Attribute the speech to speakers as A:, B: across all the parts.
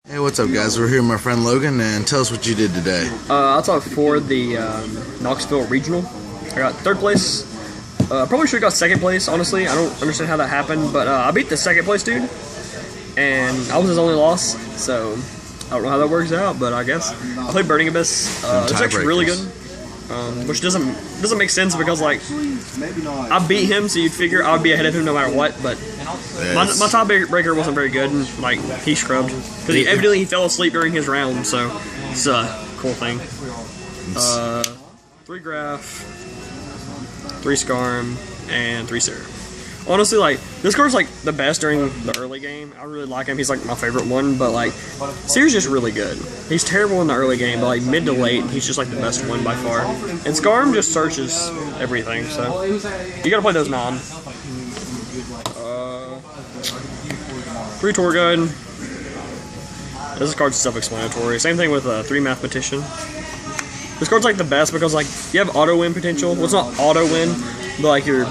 A: Hey, what's up, guys? We're here with my friend Logan, and tell us what you did today.
B: I taught for the Knoxville Regional. I got third place. Probably should have got second place, honestly. I don't understand how that happened, but I beat the second place dude, and I was his only loss, so I don't know how that works out, but I guess. I played Burning Abyss. It's actually really good, which doesn't make sense because, like, I beat him, so you'd figure I would be ahead of him no matter what, but my tiebreaker wasn't very good, and, like, he scrubbed. Because evidently he fell asleep during his round, so it's a cool thing. 3 Graph, 3 Skarm, and 3 Sarah. Honestly, like, this card's, like, the best during the early game. I really like him. He's, like, my favorite one, but, like, Seer's just really good. He's terrible in the early game, but, like, mid to late, he's just, like, the best one by far. And Skarm just searches everything, so you gotta play those 9. 3 Torgun. This card's self-explanatory. Same thing with 3 Mathematician. This card's like the best because, like, you have auto win potential. Well, it's not auto win, but like the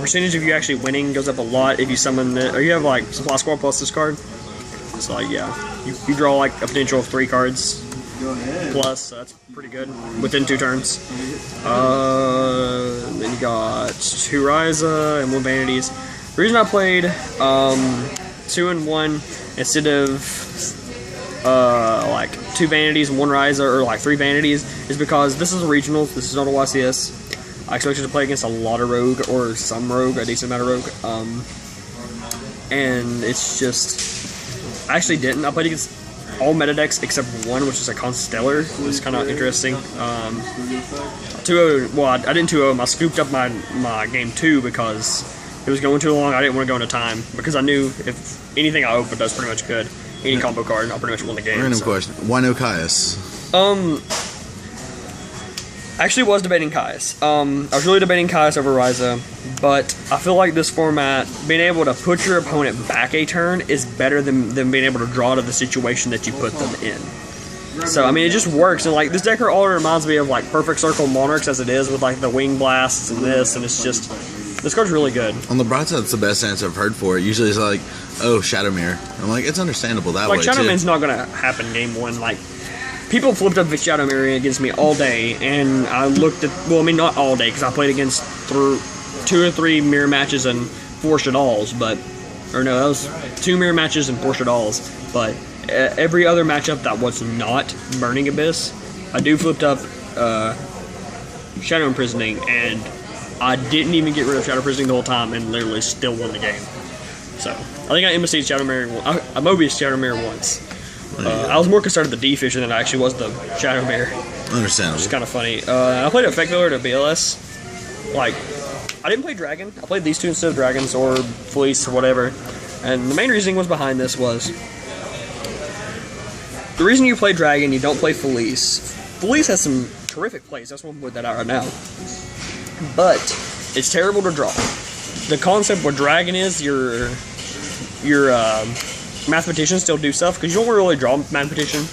B: percentage of you actually winning goes up a lot if you summon it, or you have like Supply Squad plus this card. So like, yeah, you draw like a potential of 3 cards plus. So that's pretty good within 2 turns. Then you got 2 Ryza and 1 Vanities. The reason I played 2 and 1 instead of like 2 Vanities and 1 Ryza, or like 3 Vanities, is because this is a regional. This is not a YCS. I expected to play against a lot of rogue, or some rogue, a decent amount of rogue, and it's just, I actually didn't. I played against all meta decks except 1, which is a Constellar. It's kind of interesting. 2-0, well, I didn't 2-0 him. I scooped up my game 2 because it was going too long. I didn't want to go into time because I knew if anything I opened does pretty much good. Any combo card, I'll pretty much win the game.
A: Random question. Why no Caius?
B: I actually was debating Caius. I was really debating Caius over Ryza, but I feel like this format, being able to put your opponent back a turn is better than being able to draw to the situation that you put them in. So, I mean, it just works, and like, this deck all reminds me of like Perfect Circle Monarchs as it is, with like the Wing Blasts and this, and it's just, this card's really good.
A: On the bright side, it's the best answer I've heard for it. Usually it's like, oh, Shadowmere. I'm like, it's understandable that way,
B: like, Shadowmere's not going to happen game 1. Like, people flipped up Shadowmere against me all day, and I looked at, well, I mean, not all day, because I played against 2 or 3 mirror matches and 4 Shaddolls, but, or no, that was 2 mirror matches and 4 Shaddolls, but every other matchup that was not Burning Abyss, I flipped up Shadow Imprisoning, and I didn't even get rid of Shadow Imprisoning the whole time, and literally still won the game. So, I think I MSC'd Shadowmere, I Mobius Shadowmere once. I was more concerned with the D-Fisher than I actually was the Shadowmere.
A: Understandable.
B: Which is kind of funny. I played Effect Miller to BLS. Like, I didn't play Dragon. I played these 2 instead of Dragons, or Fleece, or whatever. And the main reasoning was behind this was, the reason you play Dragon, you don't play Fleece. Fleece has some terrific plays. That's why I'm putting that out right now. But it's terrible to draw. The concept with Dragon is your Mathematicians still do stuff, because you don't really draw Mathematician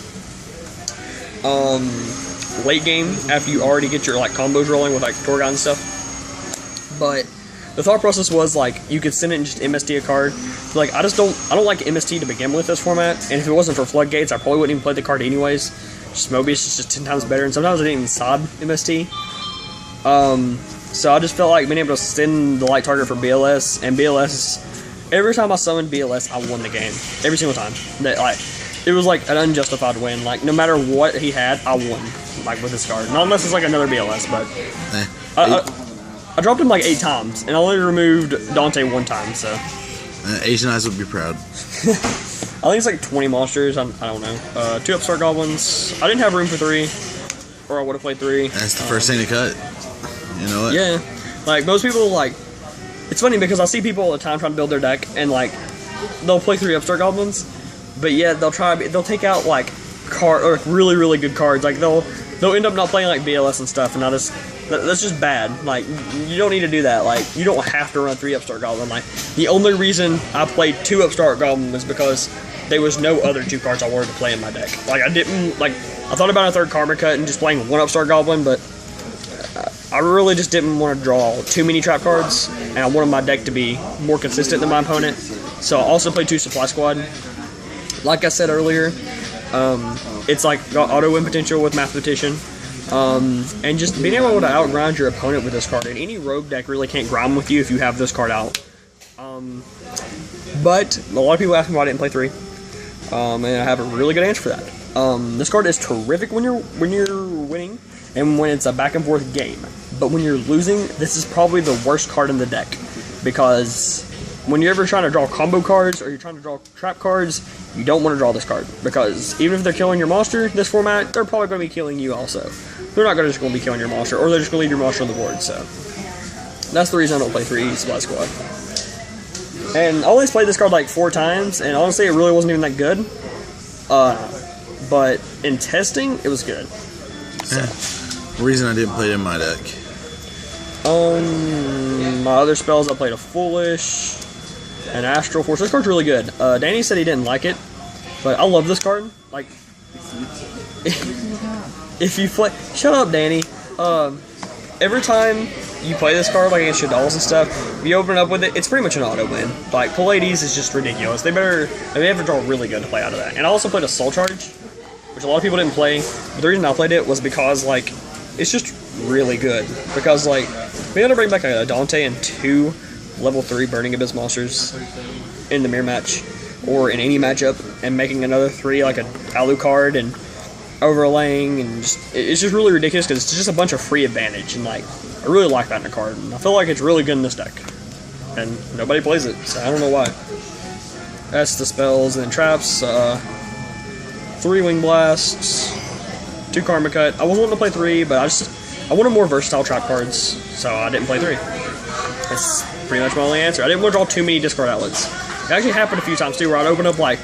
B: late game after you already get your like combos rolling with like Torgon and stuff. But the thought process was like, you could send it and just MST a card. So, like, I don't like MST to begin with this format, and if it wasn't for Floodgates, I probably wouldn't even play the card anyways. Just Mobius is just 10 times better, and sometimes I didn't even sod MST. So I just felt like being able to send the light target for BLS, and BLS, every time I summoned BLS, I won the game. Every single time. Like, it was like an unjustified win. Like, no matter what he had, I won. Like, with this card. Not unless it's like another BLS, but I dropped him like 8 times, and I only removed Dante 1 time, so.
A: Asian Eyes would be proud.
B: I think it's like 20 monsters. I don't know. 2 Upstart Goblins. I didn't have room for 3, or I would have played 3.
A: That's the first thing to cut. You know what?
B: Yeah. Like, most people, like, it's funny because I see people all the time trying to build their deck, and like, they'll play 3 Upstart Goblins, but yeah, they'll take out like really, really good cards. Like, they'll end up not playing like BLS and stuff, and that's just bad. Like, you don't need to do that. Like, you don't have to run 3 Upstart Goblin. Like, the only reason I played 2 Upstart Goblin was because there was no other 2 cards I wanted to play in my deck. Like, I thought about a 3rd Karma Cut and just playing 1 Upstart Goblin, but I really just didn't want to draw too many trap cards, and I wanted my deck to be more consistent than my opponent. So I also played 2 Supply Squad. Like I said earlier, it's like got auto win potential with Mathematician. And just being able to outgrind your opponent with this card. And any rogue deck really can't grind with you if you have this card out. But a lot of people ask me why I didn't play 3. And I have a really good answer for that. This card is terrific when you're winning and when it's a back and forth game. But when you're losing, this is probably the worst card in the deck. Because when you're ever trying to draw combo cards or you're trying to draw trap cards, you don't want to draw this card. Because even if they're killing your monster this format, they're probably going to be killing you also. They're not just going to be killing your monster, or they're just going to leave your monster on the board. So that's the reason I don't play 3 Splat Squad. And I only played this card like 4 times, and honestly, it really wasn't even that good. But in testing, it was good. So.
A: Reason I didn't play it in my deck.
B: My other spells, I played a Foolish, an Astral Force. This card's really good. Danny said he didn't like it, but I love this card. Like, if you play, shut up, Danny. Every time you play this card, like against Shaddolls and stuff, if you open up with it, it's pretty much an auto win. Like, Pallades is just ridiculous. They have to draw really good to play out of that. And I also played a Soul Charge, which a lot of people didn't play. But the reason I played it was because, like, it's just really good. Because, like, being able to bring back a Dante and 2 level 3 Burning Abyss monsters in the mirror match, or in any matchup, and making another 3, like a Alucard, and overlaying, and it's just really ridiculous because it's just a bunch of free advantage, and like I really like that in a card, and I feel like it's really good in this deck, and nobody plays it, so I don't know why. That's the spells and traps. 3 Wing Blasts, 2 Karma Cut. I was wanting to play 3, but I wanted more versatile trap cards, so I didn't play 3. That's pretty much my only answer. I didn't want to draw too many discard outlets. It actually happened a few times too, where I'd open up like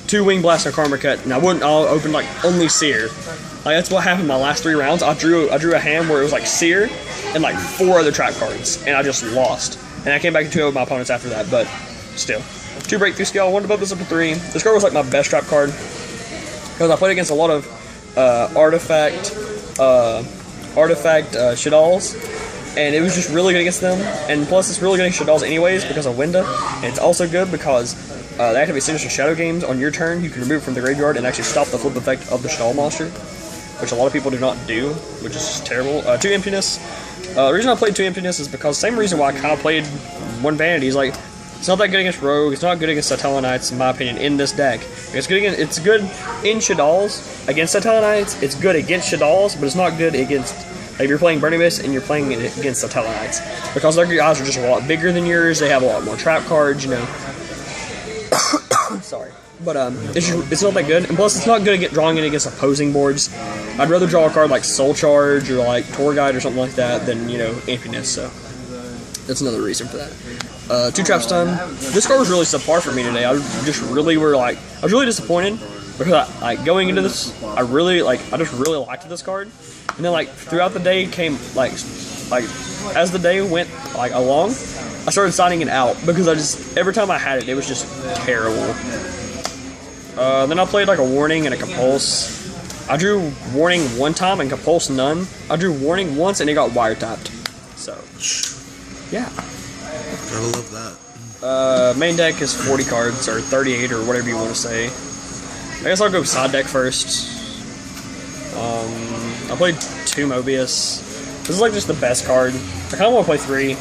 B: 2 Wing Blasts and a Karma Cut, and I'll open like only Seer. Like that's what happened in my last 3 rounds. I drew a hand where it was like Seer and like 4 other trap cards, and I just lost. And I came back to 2 of my opponents after that, but still. 2 Breakthrough Skill, I wanted to bump this up to 3. This card was like my best trap card, because I played against a lot of artifact Shaddolls, and it was just really good against them. And plus, it's really good against Shaddolls anyways because of Winda. And it's also good because they activate Sinister Shadow Games on your turn. You can remove it from the graveyard and actually stop the flip effect of the Shaddol monster, which a lot of people do not do, which is just terrible. 2 Emptiness. The reason I played 2 Emptiness is because same reason why I kind of played 1 Vanity. Is like, it's not that good against Rogue. It's not good against Satellarknights, in my opinion, in this deck. It's good in Shaddolls against Satellarknights. It's good against Shaddolls, but it's not good against, like, if you're playing Burning Abyss and you're playing it against Satellarknights, because their guys are just a lot bigger than yours. They have a lot more trap cards, you know. Sorry, but it's not that good, and plus it's not good at drawing it against opposing boards. I'd rather draw a card like Soul Charge or like Tour Guide or something like that than, you know, Emptiness. So that's another reason for that. 2 Trap Stun. This card was really subpar for me today. I was really disappointed because going into this, I just really liked this card, and then like throughout the day came like as the day went like along, I started signing it out because every time I had it, it was just terrible. Then I played like a Warning and a Compulse. I drew Warning 1 time and Compulse none. I drew Warning once and it got wiretapped. So, yeah.
A: Gotta love that.
B: Main deck is 40 cards, or 38, or whatever you want to say. I guess I'll go side deck first. I played 2 Mobius. This is like just the best card. I kind of want to play 3,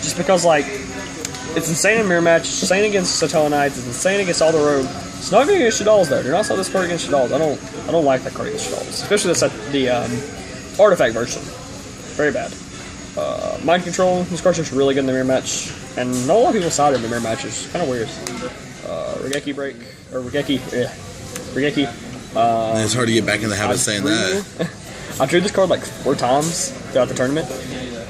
B: just because like it's insane in mirror match, it's insane against Satellarknights, it's insane against all the rogue. It's not good against Shaddolls though. Do not sell this card against Shaddolls. I don't like that card against Shaddolls, especially the artifact version. Very bad. Mind Control. This card's just really good in the mirror match, and not a lot of people sided in the mirror matches. Kind of weird. Regeki Break or Regeki. Regeki.
A: It's hard to get back in the habit of saying that.
B: I drew this card like 4 times throughout the tournament.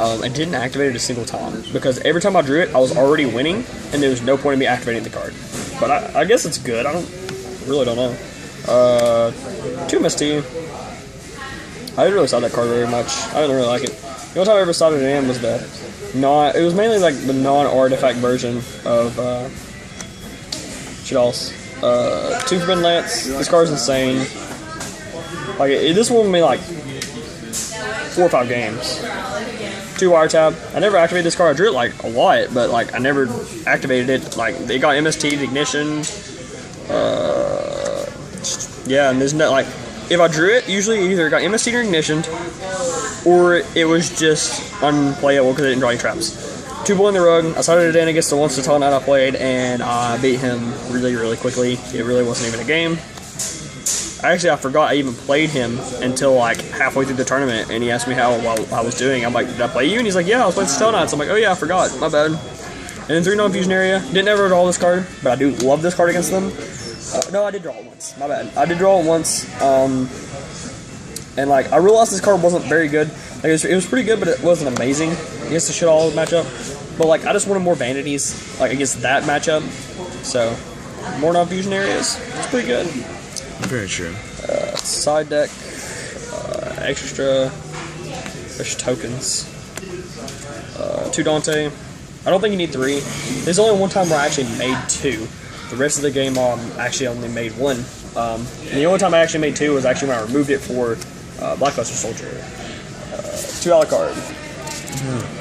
B: I didn't activate it a single time because every time I drew it, I was already winning, and there was no point in me activating the card. But I guess it's good. I really don't know. 2 MST. I didn't really side that card very much. I didn't really like it. The only time I ever sided it in was it was mainly like the non-artifact version of Shaddolls. 2 Forbidden Lance. This card's insane. Like this won me like 4 or 5 games. 2 Wiretap. I never activated this card. I drew it like a lot, but like I never activated it. Like it got MST'd, Ignition, Yeah, and there's no, like, if I drew it, usually it either got MST or ignitioned, or it was just unplayable because I didn't draw any traps. 2 Boy in the Rug, I started it in against the one Satan I played, and I beat him really, really quickly. It really wasn't even a game. Actually, I forgot I even played him until like halfway through the tournament, and he asked me how I was doing. I'm like, did I play you? And he's like, yeah, I was playing Satan Knights. I'm like, oh yeah, I forgot, my bad. And then 3 non-fusion area, didn't ever draw this card, but I do love this card against them. No, I did draw it once. My bad. I did draw it once, and like I realized this card wasn't very good. Like it was pretty good, but it wasn't amazing against the shit all matchup. But like I just wanted more vanities like against that matchup. So more non-fusion areas. It's pretty good.
A: Very true.
B: Side deck, extra tokens. 2 Dante. I don't think you need 3. There's only one time where I actually made 2. The rest of the game, actually only made 1. And the only time I actually made 2 was actually when I removed it for Blackluster Soldier. 2 Alucard.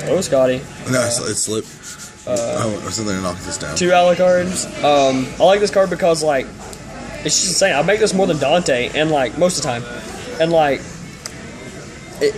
B: Oh, Scotty.
A: No, it slipped. I was in there to knock this down.
B: 2 Alucards. I like this card because, like, it's just insane. I make this more than Dante, and, like, most of the time. And, like,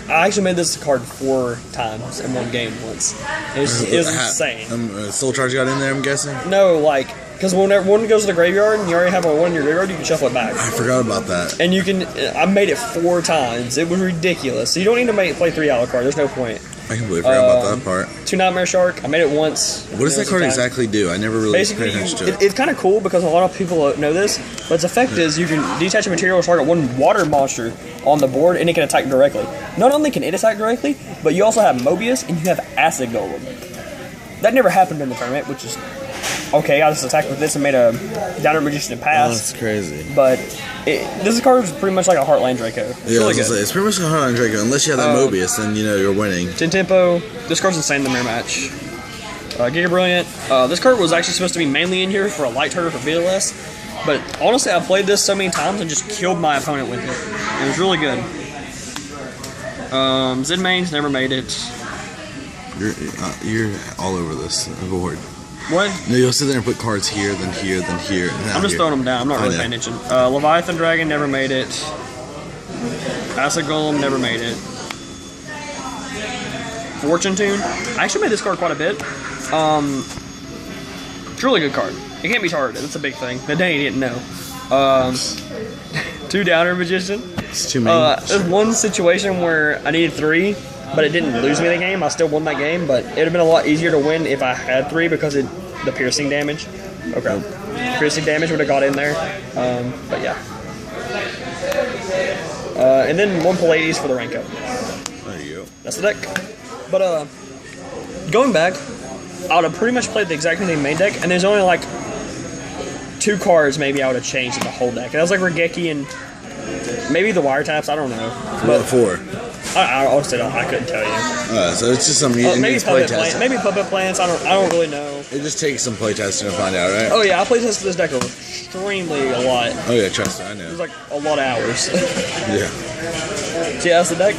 B: I actually made this card 4 times in one game once. It was insane.
A: Soul Charge got in there, I'm guessing?
B: No, like, because whenever one goes to the graveyard and you already have a 1 in your graveyard, you can shuffle it back.
A: I forgot about that.
B: And you can, I made it 4 times. It was ridiculous. So you don't need to play 3 Alucard. There's no point.
A: I completely forgot about that part.
B: 2 Nightmare Shark. I made it once.
A: What does that card exactly do? I never really
B: Basically,
A: paid attention to it.
B: It's kind of cool because a lot of people know this, but its effect is you can detach a material or target 1 water monster on the board and it can attack directly. Not only can it attack directly, but you also have Mobius and you have Acid Golem. That never happened in the tournament, which is okay. I just attacked with this and made a Downer Magician and pass.
A: Oh, that's crazy.
B: But this card is pretty much like a Heartland Draco. It's really good.
A: It's pretty much like a Heartland Draco. Unless you have that Mobius, then you know you're winning.
B: 10 tempo. This card's insane in the mirror match. Giga Brilliant. This card was actually supposed to be mainly in here for a light turret for VLS, but honestly, I played this so many times and just killed my opponent with it. It was really good. Zenmaines never made it.
A: You're all over this board.
B: What?
A: No, you'll sit there and put cards here, then here, then here.
B: I'm just throwing them down. I'm not really paying attention. Leviathan Dragon never made it. Acid Golem never made it. Fortune Tune. I actually made this card quite a bit. It's a really good card. It can't be targeted. That's a big thing. The Danny didn't know. 2 Downer Magician.
A: It's too many.
B: There's one situation where I needed 3, but it didn't lose me the game. I still won that game, but it would have been a lot easier to win if I had 3 because the piercing damage. Okay. Piercing damage would have got in there. But yeah. And then 1 Pallades for the rank up.
A: There you go.
B: That's the deck. But going back, I would have pretty much played the exact same main deck, and there's only like 2 cards maybe I would have changed in the whole deck. And that was like Regeki and maybe the Wiretaps. I don't know.
A: But 4.
B: I honestly don't. I couldn't tell you.
A: So it's just something you
B: maybe
A: play
B: Puppet Plants. Maybe Puppet Plants. I don't really know.
A: It just takes some playtesting to find out, right?
B: Oh yeah, I playtested this deck extremely a lot.
A: Oh yeah, trust me, I know.
B: It was like a lot of hours.
A: Yeah.
B: So yeah, that's the deck.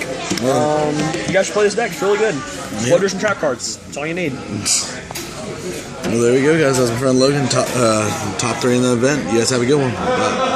B: You guys should play this deck. It's really good.
A: Yeah.
B: Floaters and trap cards. That's all you need.
A: Well, there we go, guys. That was my friend Logan, top 3 in the event. You guys have a good one. Bye.